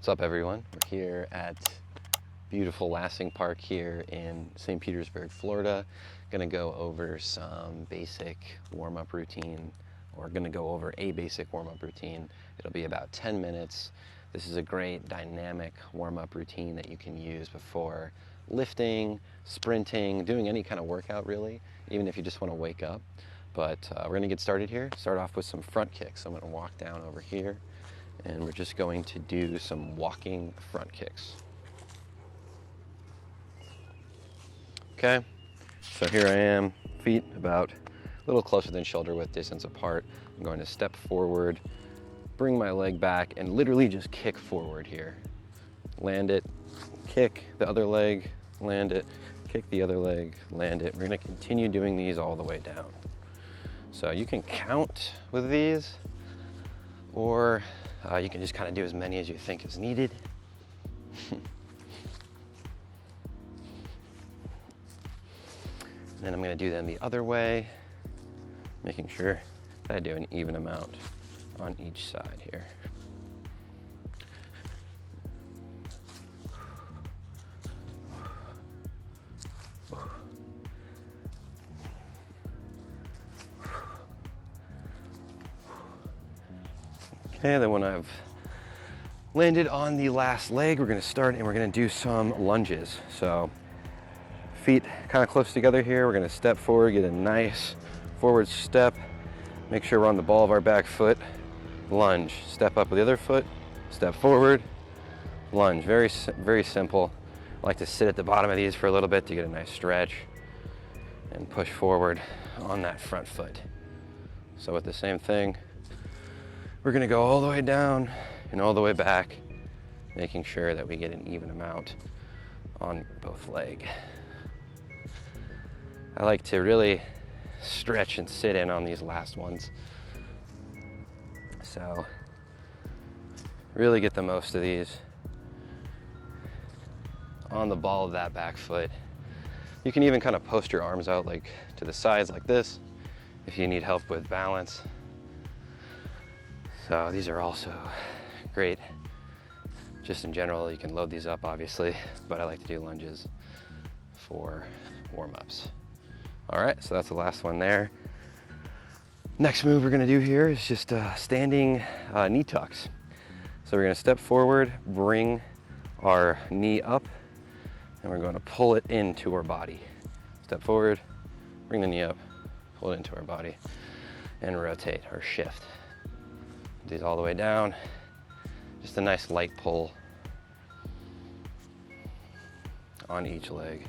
What's up, everyone? We're here at beautiful Lassing Park here in St. Petersburg, Florida. Gonna go over some basic warm-up routine, or gonna go over a basic warm-up routine. It'll be about 10 minutes. This is a great dynamic warm-up routine that you can use before lifting, sprinting, doing any kind of workout really, even if you just want to wake up. But we're gonna get started here. Start off with some front kicks. I'm gonna walk down over here and we're just going to do some walking front kicks. Okay, so here I am, feet about a little closer than shoulder width distance apart. I'm going to step forward, bring my leg back, and literally just kick forward here. Land it, kick the other leg, land it, kick the other leg, land it. We're gonna continue doing these all the way down. So you can count with these, or you can just kind of do as many as you think is needed. And then I'm going to do them the other way, making sure that I do an even amount on each side here. Okay, then when I've landed on the last leg, we're gonna start and we're gonna do some lunges. So feet kind of close together here. We're gonna step forward, get a nice forward step. Make sure we're on the ball of our back foot. Lunge, step up with the other foot, step forward, lunge. Very, very simple. I like to sit at the bottom of these for a little bit to get a nice stretch and push forward on that front foot. So with the same thing, we're gonna go all the way down and all the way back, making sure that we get an even amount on both legs. I like to really stretch and sit in on these last ones. So really get the most of these on the ball of that back foot. You can even kind of post your arms out like to the sides like this if you need help with balance. So these are also great. Just in general, you can load these up obviously, but I like to do lunges for warm-ups. All right, so that's the last one there. Next move we're gonna do here is just standing knee tucks. So we're gonna step forward, bring our knee up, and we're gonna pull it into our body. Step forward, bring the knee up, pull it into our body, and rotate or shift. These all the way down. Just a nice light pull on each leg.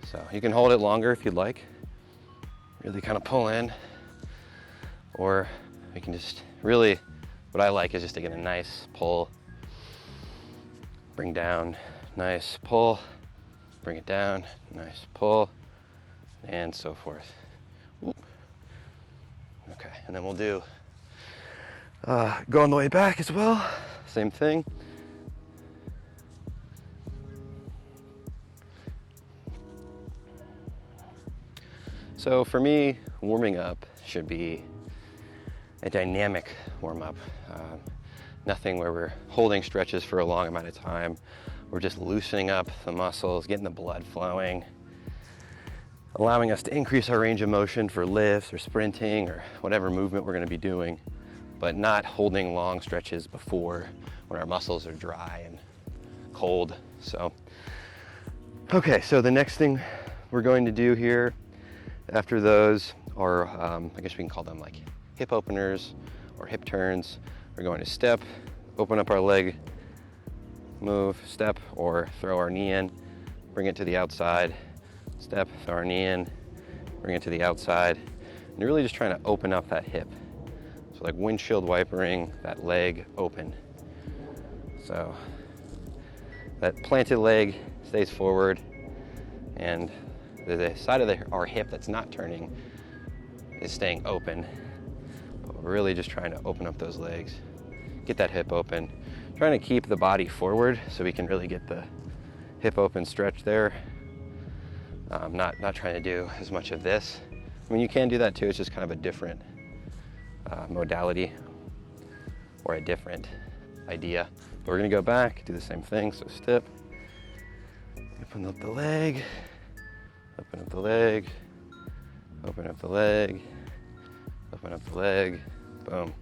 So you can hold it longer if you'd like. Really kind of pull in, or we can just really, what I like is just to get a nice pull, bring down, nice pull, bring it down, nice pull, and so forth. Ooh. Okay, and then we'll do go on the way back as well, same thing. So for me, warming up should be a dynamic warm-up. Nothing where we're holding stretches for a long amount of time. We're just loosening up the muscles, getting the blood flowing, allowing us to increase our range of motion for lifts or sprinting or whatever movement we're gonna be doing, but not holding long stretches before when our muscles are dry and cold. So, okay, so the next thing we're going to do here after those are, I guess we can call them like hip openers or hip turns. We're going to step, open up our leg, move, step, or throw our knee in, bring it to the outside, step, throw our knee in, bring it to the outside, and you're really just trying to open up that hip. So like windshield wipering that leg open. So that planted leg stays forward, and the side of our hip that's not turning is staying open. But we're really just trying to open up those legs, get that hip open, trying to keep the body forward so we can really get the hip open stretch there. Not trying to do as much of this. I mean, you can do that too, it's just kind of a different modality or a different idea But we're gonna go back, do the same thing. So step, open up the leg, open up the leg, open up the leg, open up the leg, boom.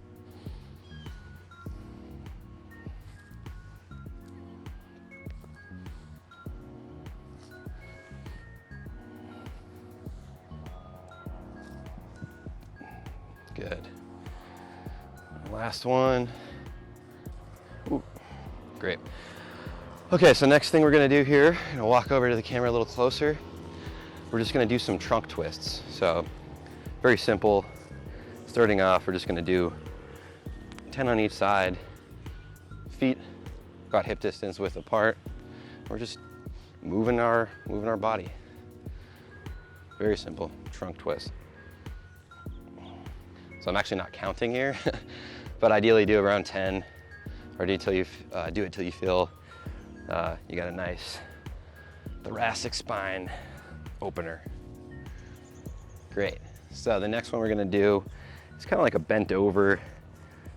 Good. Last one. Ooh, great. Okay, so next thing we're gonna do here, I'm gonna walk over to the camera a little closer. We're just gonna do some trunk twists. So very simple. Starting off, we're just gonna do 10 on each side. Feet got hip distance width apart. We're just moving our body. Very simple trunk twist. So I'm actually not counting here, but ideally do around 10, or do it till you feel you got a nice thoracic spine opener. Great. So the next one we're gonna do is kind of like a bent over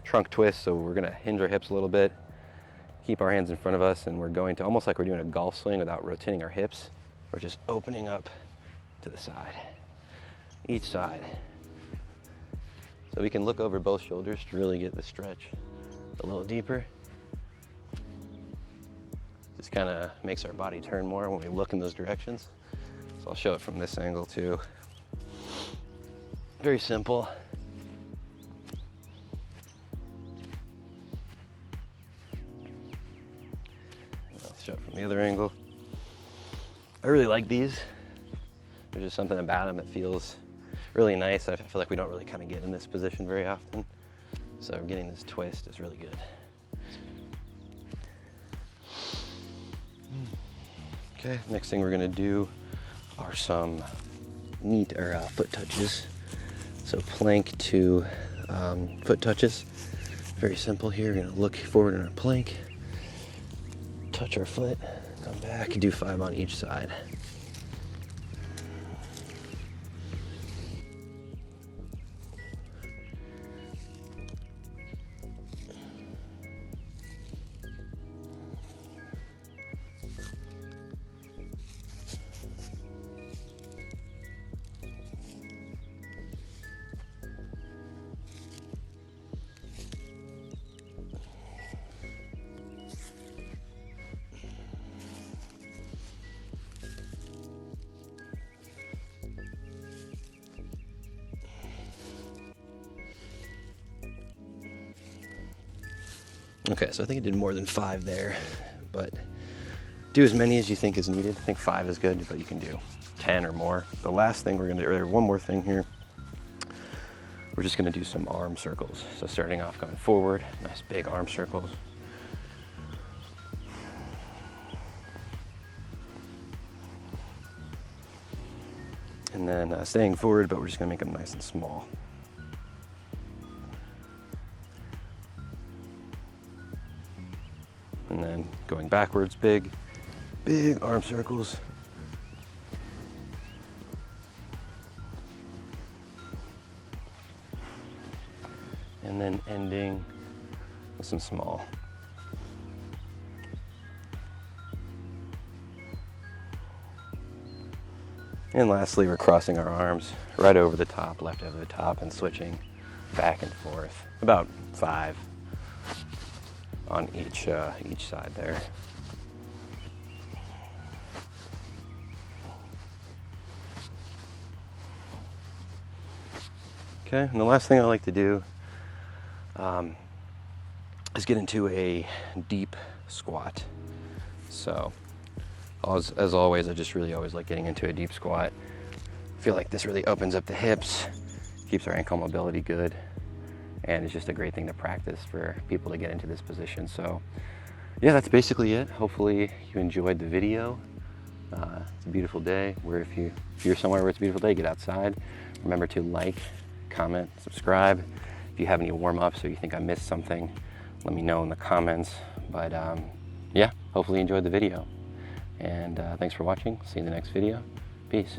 trunk twist. So we're gonna hinge our hips a little bit, keep our hands in front of us, and we're going to, almost like we're doing a golf swing without rotating our hips. We're just opening up to the side, each side. So we can look over both shoulders to really get the stretch a little deeper. Just kind of makes our body turn more when we look in those directions. So I'll show it from this angle too. Very simple. I'll show it from the other angle. I really like these. There's just something about them that feels really nice. I feel like we don't really kind of get in this position very often. So getting this twist is really good. Okay, next thing we're gonna do are some foot touches. So plank to foot touches. Very simple here. We're gonna look forward in our plank, touch our foot, come back, do 5 on each side. Okay, so I think I did more than 5 there, but do as many as you think is needed. I think 5 is good, but you can do 10 or more. The last thing we're gonna do, or one more thing here, we're just gonna do some arm circles. So starting off going forward, nice big arm circles. And then staying forward, but we're just gonna make them nice and small. And then going backwards, big arm circles. And then ending with some small. And lastly, we're crossing our arms right over the top, left over the top, and switching back and forth. About 5 on each side there. Okay, and the last thing I like to do is get into a deep squat. So as always, I just really always like getting into a deep squat. I feel like this really opens up the hips, keeps our ankle mobility good, and it's just a great thing to practice for people to get into this position. So yeah, that's basically it. Hopefully you enjoyed the video. It's a beautiful day. If you're somewhere where it's a beautiful day, get outside. Remember to like, comment, subscribe. If you have any warm-ups or you think I missed something, let me know in the comments. But yeah, hopefully you enjoyed the video. And thanks for watching. See you in the next video. Peace.